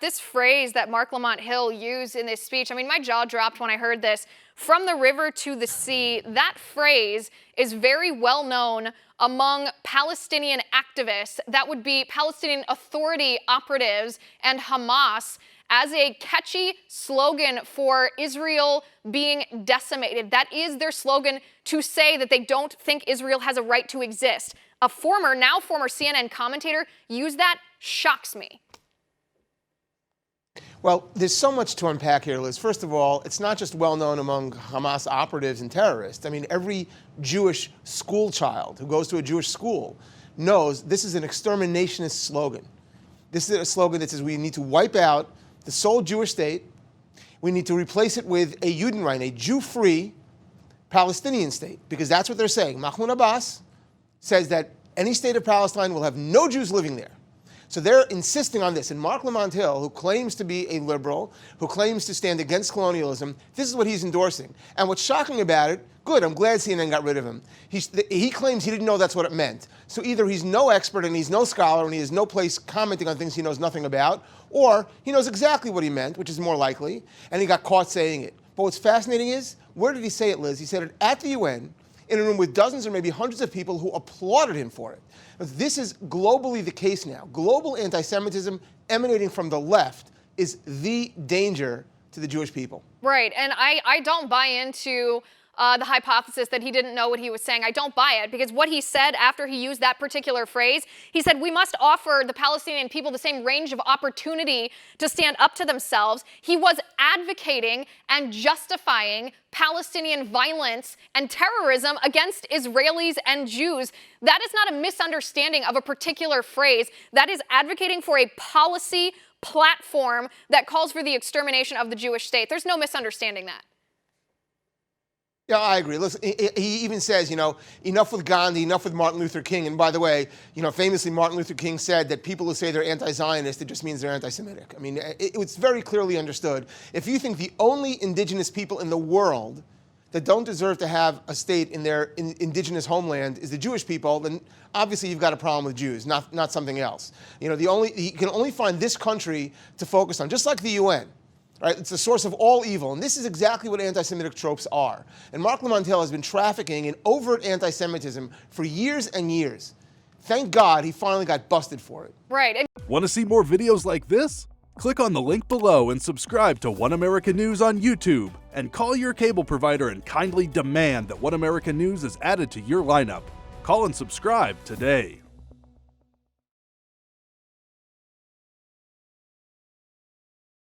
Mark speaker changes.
Speaker 1: this phrase that Mark Lamont Hill used in this speech, I mean, my jaw dropped when I heard this. From the river to the sea, that phrase is very well known among Palestinian activists. That would be Palestinian Authority operatives and Hamas, as a catchy slogan for Israel being decimated. That is their slogan to say that they don't think Israel has a right to exist. A now former CNN commentator used that. Shocks me.
Speaker 2: Well, there's so much to unpack here, Liz. First of all, it's not just well known among Hamas operatives and terrorists. I mean, every Jewish school child who goes to a Jewish school knows this is an exterminationist slogan. This is a slogan that says we need to wipe out the sole Jewish state. We need to replace it with a Judenrein, a Jew-free Palestinian state, because that's what they're saying. Mahmoud Abbas says that any state of Palestine will have no Jews living there. So they're insisting on this. And Mark Lamont Hill, who claims to be a liberal, who claims to stand against colonialism, this is what he's endorsing. And what's shocking about it, good, I'm glad CNN got rid of him. He claims he didn't know that's what it meant. So either he's no expert and he's no scholar and he has no place commenting on things he knows nothing about, or he knows exactly what he meant, which is more likely, and he got caught saying it. But what's fascinating is, where did he say it, Liz? He said it at the UN, in a room with dozens or maybe hundreds of people who applauded him for it. But this is globally the case now. Global anti-Semitism emanating from the left is the danger to the Jewish people.
Speaker 1: Right, and I don't buy into the hypothesis that he didn't know what he was saying. I don't buy it, because what he said after he used that particular phrase, he said we must offer the Palestinian people the same range of opportunity to stand up to themselves. He was advocating and justifying Palestinian violence and terrorism against Israelis and Jews. That is not a misunderstanding of a particular phrase. That is advocating for a policy platform that calls for the extermination of the Jewish state. There's no misunderstanding that.
Speaker 2: Yeah, I agree. Listen, he even says, enough with Gandhi, enough with Martin Luther King. And by the way, famously Martin Luther King said that people who say they're anti-Zionist, it just means they're anti-Semitic. I mean, it's very clearly understood. If you think the only indigenous people in the world that don't deserve to have a state in their indigenous homeland is the Jewish people, then obviously you've got a problem with Jews, not something else. You can only find this country to focus on, just like the UN. Right? It's the source of all evil, and this is exactly what anti-Semitic tropes are. And Mark Lamont Hill has been trafficking in overt anti-Semitism for years and years. Thank God he finally got busted for it.
Speaker 1: Right.
Speaker 3: Want to see more videos like this? Click on the link below and subscribe to One America News on YouTube, and call your cable provider and kindly demand that One America News is added to your lineup. Call and subscribe today.